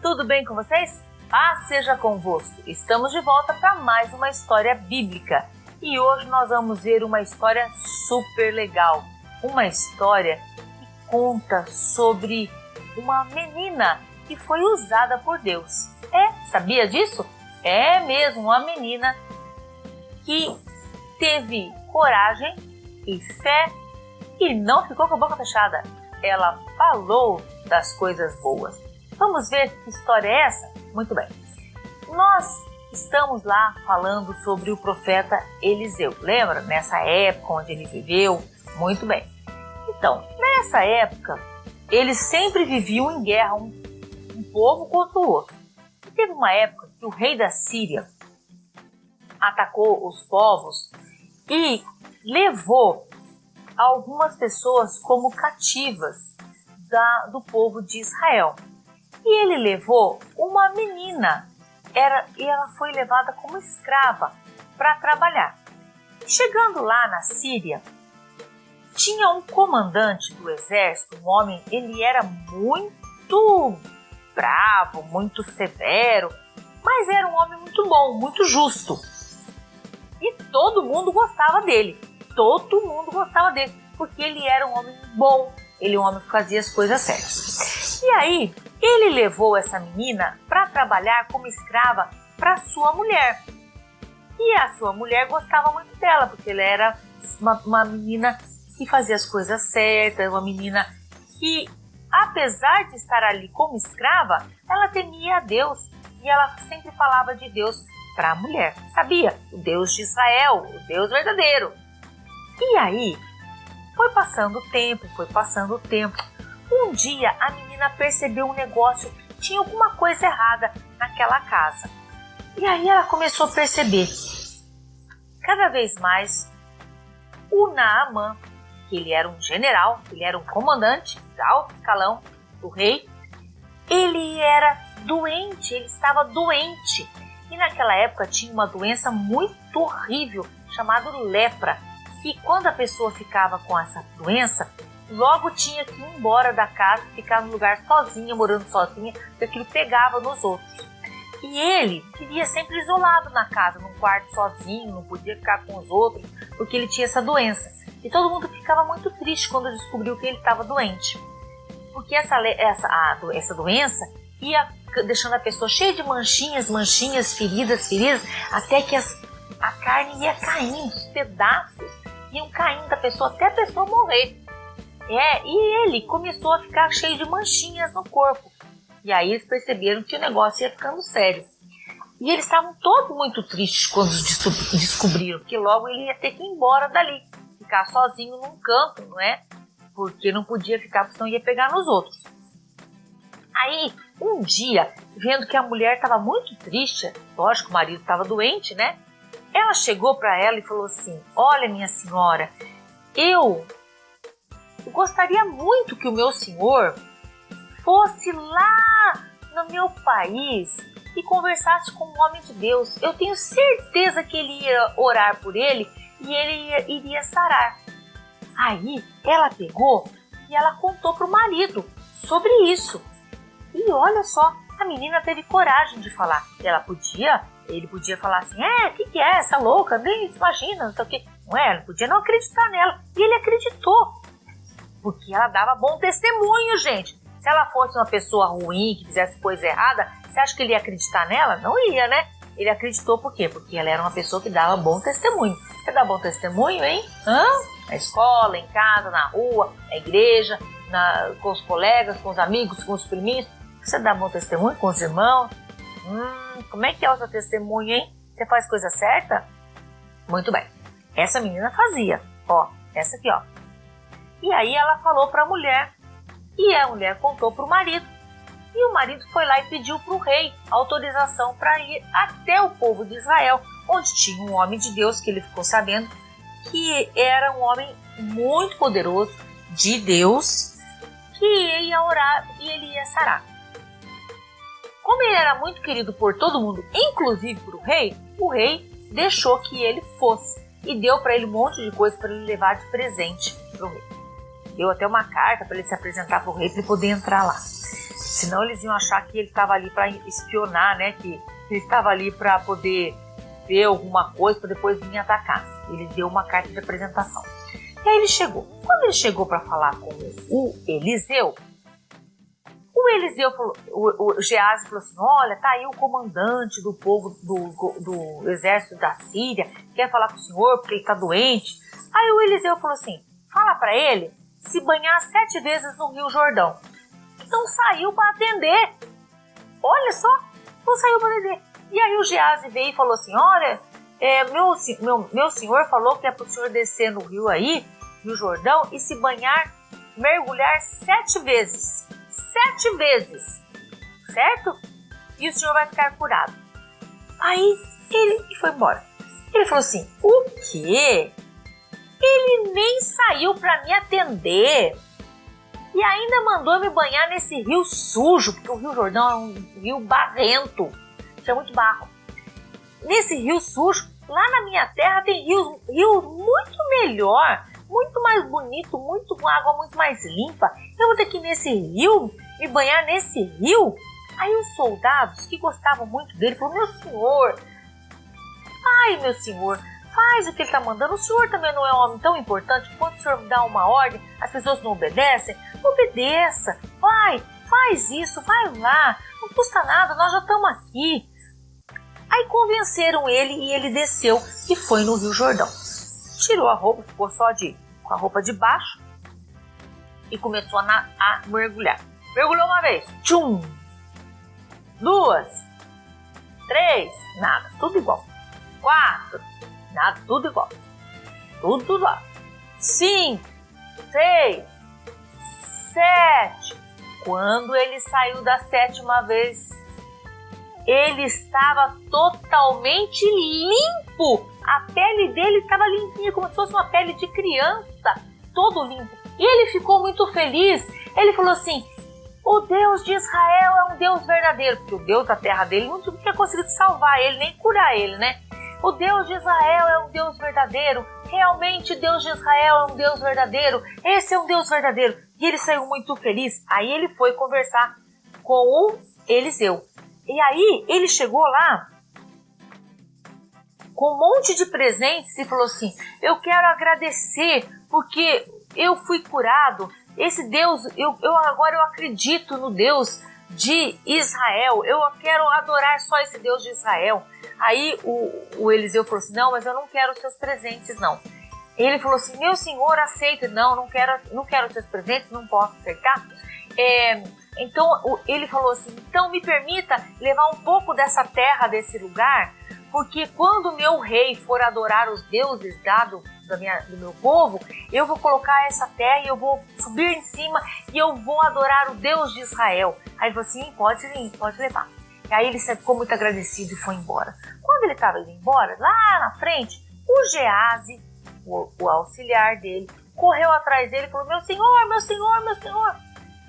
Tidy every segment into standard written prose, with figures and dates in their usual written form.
tudo bem com vocês? Paz seja convosco. Estamos de volta para mais uma história bíblica. E hoje nós vamos ver uma história super legal. Uma história que conta sobre uma menina que foi usada por Deus. Sabia disso? É mesmo, uma menina que teve coragem e fé e não ficou com a boca fechada. Ela falou das coisas boas. Vamos ver que história é essa? Muito bem. Nós estamos lá falando sobre o profeta Eliseu. Lembra? Nessa época onde ele viveu? Muito bem. Então, nessa época, eles sempre viviam em guerra, um povo contra o outro. E teve uma época que o rei da Síria atacou os povos e levou algumas pessoas como cativas do povo de Israel. E ele levou uma menina, e ela foi levada como escrava para trabalhar. Chegando lá na Síria, tinha um comandante do exército, um homem, ele era muito bravo, muito severo, mas era um homem muito bom, muito justo. E todo mundo gostava dele, porque ele era um homem bom, ele era um homem que fazia as coisas certas. E aí, ele levou essa menina para trabalhar como escrava para sua mulher. E a sua mulher gostava muito dela, porque ela era uma menina que fazia as coisas certas, uma menina que, apesar de estar ali como escrava, ela temia a Deus e ela sempre falava de Deus para a mulher. Sabia? O Deus de Israel, o Deus verdadeiro. E aí, foi passando o tempo. Um dia a menina percebeu um negócio, tinha alguma coisa errada naquela casa. E aí ela começou a perceber, cada vez mais, o Naamã, que ele era um general, ele era um comandante de alto escalão do rei, ele era doente, ele estava doente. E naquela época tinha uma doença muito horrível, chamada lepra, que quando a pessoa ficava com essa doença, logo tinha que ir embora da casa, ficar no lugar sozinha, morando sozinha, porque aquilo pegava nos outros. E ele vivia sempre isolado na casa, num quarto sozinho, não podia ficar com os outros, porque ele tinha essa doença. E todo mundo ficava muito triste quando descobriu que ele estava doente. Porque essa doença ia deixando a pessoa cheia de manchinhas, feridas, até que a carne ia caindo, os pedaços iam caindo da pessoa, até a pessoa morrer. E ele começou a ficar cheio de manchinhas no corpo. E aí eles perceberam que o negócio ia ficando sério. E eles estavam todos muito tristes quando descobriram que logo ele ia ter que ir embora dali, ficar sozinho num canto, não é? Porque não podia ficar, porque senão ia pegar nos outros. Aí, um dia, vendo que a mulher estava muito triste, lógico, o marido estava doente, né? Ela chegou para ela e falou assim: olha, minha senhora, eu gostaria muito que o meu senhor fosse lá no meu país e conversasse com um homem de Deus. Eu tenho certeza que ele ia orar por ele e ele iria sarar. Aí ela pegou e ela contou para o marido sobre isso. E olha só, a menina teve coragem de falar. Ele podia falar assim: o que é essa louca? Nem imagina, não sei o quê. Não é? Ele podia não acreditar nela. E ele acreditou. Porque ela dava bom testemunho, gente. Se ela fosse uma pessoa ruim, que fizesse coisa errada, você acha que ele ia acreditar nela? Não ia, né? Ele acreditou por quê? Porque ela era uma pessoa que dava bom testemunho. Você dá bom testemunho, hein? Na escola, em casa, na rua, na igreja, com os colegas, com os amigos, com os priminhos. Você dá bom testemunho com os irmãos? Como é que é o seu testemunho, hein? Você faz coisa certa? Muito bem. Essa menina fazia. Essa aqui, E aí ela falou para a mulher. E a mulher contou para o marido. E o marido foi lá e pediu para o rei autorização para ir até o povo de Israel, onde tinha um homem de Deus, que ele ficou sabendo que era um homem muito poderoso de Deus, que ia orar e ele ia sarar. Como ele era muito querido por todo mundo, inclusive por o rei deixou que ele fosse e deu para ele um monte de coisa para ele levar de presente para o rei. Deu até uma carta para ele se apresentar para o rei, para ele poder entrar lá. Senão eles iam achar que ele estava ali para espionar, né? Que ele estava ali para poder ver alguma coisa para depois vir atacar. Ele deu uma carta de apresentação. E aí ele chegou. Quando ele chegou para falar com o Eliseu falou, o Geazi falou assim: olha, tá aí o comandante do povo do exército da Síria, quer falar com o senhor porque ele tá doente. Aí o Eliseu falou assim: fala para ele se banhar 7 vezes no Rio Jordão. Não saiu para atender. Olha só, não saiu para atender. E aí o Geazi veio e falou assim: olha, meu senhor falou que é para o senhor descer no rio aí, Rio Jordão, e se banhar, mergulhar 7 vezes. 7 vezes, certo? E o senhor vai ficar curado. Aí ele foi embora. Ele falou assim: o quê? Ele nem saiu para me atender e ainda mandou me banhar nesse rio sujo, porque o Rio Jordão é um rio barrento, tinha muito barro. Nesse rio sujo, lá na minha terra tem rio muito melhor, muito mais bonito, com água muito mais limpa. Eu vou ter que ir nesse rio, me banhar nesse rio? Aí os soldados, que gostavam muito dele, falaram: meu senhor, faz o que ele está mandando. O senhor também não é um homem tão importante. Quando o senhor dá uma ordem, as pessoas não obedecem. Obedeça, vai, faz isso, vai lá, não custa nada, nós já estamos aqui. Aí convenceram ele e ele desceu e foi no Rio Jordão. Tirou a roupa, ficou só com a roupa de baixo e começou a mergulhar. Mergulhou uma vez, tchum! 2, 3, nada, tudo igual. 4, nada, tudo igual. Tudo lá. 5, 6, 7. Quando ele saiu da 7ª vez, ele estava totalmente limpo. A pele dele estava limpinha, como se fosse uma pele de criança, todo limpo. E ele ficou muito feliz. Ele falou assim: o Deus de Israel é um Deus verdadeiro. Porque o Deus da terra dele não tinha conseguido salvar ele, nem curar ele, né? O Deus de Israel é um Deus verdadeiro. Realmente Deus de Israel é um Deus verdadeiro. Esse é um Deus verdadeiro. E ele saiu muito feliz. Aí ele foi conversar com o Eliseu. E aí ele chegou lá com um monte de presentes e falou assim: eu quero agradecer porque eu fui curado. Esse Deus, agora eu acredito no Deus de Israel. Eu quero adorar só esse Deus de Israel. Aí o Eliseu falou assim: não, mas eu não quero os seus presentes, não. Ele falou assim: meu senhor, aceita. Não quero os seus presentes, não posso aceitar. Então ele falou assim: então me permita levar um pouco dessa terra, desse lugar, porque quando o meu rei for adorar os deuses do meu povo, eu vou colocar essa terra e eu vou subir em cima e eu vou adorar o Deus de Israel. Aí ele falou assim: pode levar. E aí ele ficou muito agradecido e foi embora. Quando ele estava indo embora, lá na frente, o Geazi, o auxiliar dele, correu atrás dele e falou: meu senhor,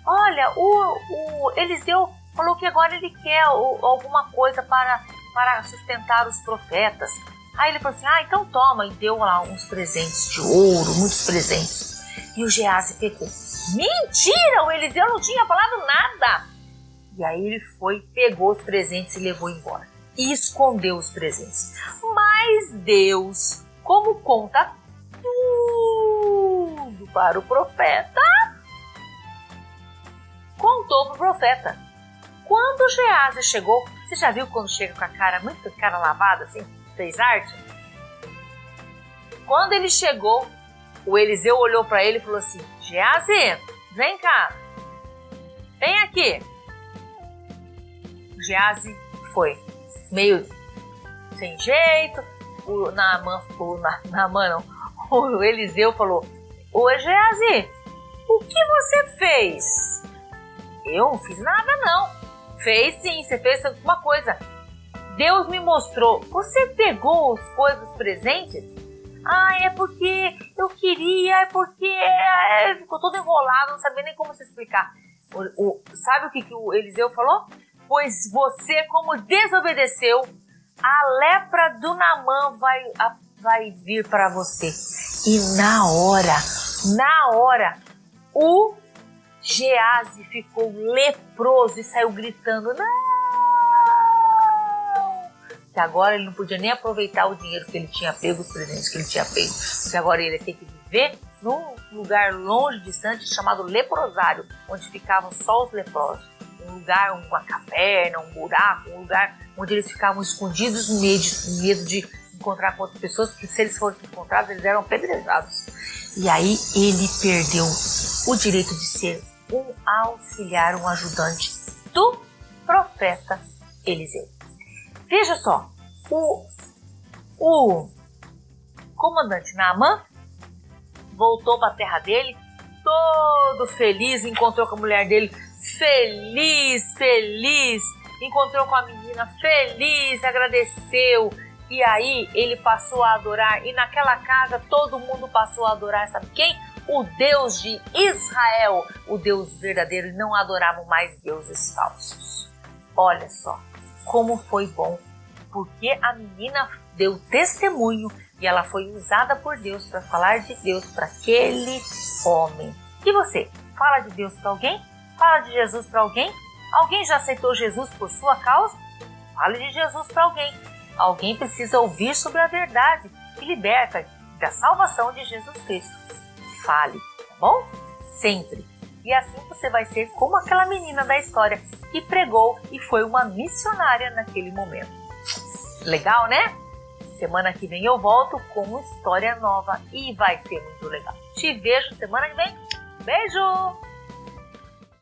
olha, o Eliseu falou que agora ele quer alguma coisa para sustentar os profetas. Aí ele falou assim: então toma, e deu lá uns presentes de ouro, muitos presentes. E o Geazi pegou. Mentira, o Eliseu não tinha falado nada. E aí ele pegou os presentes e levou embora. E escondeu os presentes. Mas Deus, como conta tudo para o profeta, contou para o profeta. Quando o Geazi chegou, você já viu quando chega com a cara, muito cara lavada assim, fez arte? Quando ele chegou, o Eliseu olhou para ele e falou assim: Geazi, vem cá, vem aqui. O Geazi foi meio sem jeito. O Eliseu falou: ô Geazi, o que você fez? Eu não fiz nada não. Fez sim, você fez alguma coisa. Deus me mostrou. Você pegou as coisas, os presentes? É porque eu queria, é porque ficou todo enrolado, não sabia nem como se explicar. Sabe o que o Eliseu falou? Pois você, como desobedeceu, a lepra do Naamã vai vir para você. E na hora, o Gease ficou leproso e saiu gritando, não! Que agora ele não podia nem aproveitar o dinheiro que ele tinha pego, os presentes que ele tinha pego, porque agora ele ia ter que viver num lugar longe, distante, chamado leprosário, onde ficavam só os leprosos. Um lugar, uma caverna, um buraco, um lugar onde eles ficavam escondidos no medo de encontrar com outras pessoas, porque se eles fossem encontrados, eles eram apedrejados. E aí ele perdeu o direito de ser um auxiliar, um ajudante do profeta Eliseu. Veja só, o comandante Naamã voltou para a terra dele, todo feliz, encontrou com a mulher dele, feliz, encontrou com a menina, feliz, agradeceu. E aí ele passou a adorar, e naquela casa todo mundo passou a adorar, sabe quem? O Deus de Israel, o Deus verdadeiro, e não adoravam mais deuses falsos. Olha só como foi bom, porque a menina deu testemunho e ela foi usada por Deus para falar de Deus para aquele homem. E você, fala de Deus para alguém? Fala de Jesus para alguém? Alguém já aceitou Jesus por sua causa? Fale de Jesus para alguém. Alguém precisa ouvir sobre a verdade que liberta da salvação de Jesus Cristo. Fale, tá bom? Sempre. E assim você vai ser como aquela menina da história que pregou e foi uma missionária naquele momento. Legal, né? Semana que vem eu volto com uma história nova e vai ser muito legal. Te vejo semana que vem. Beijo!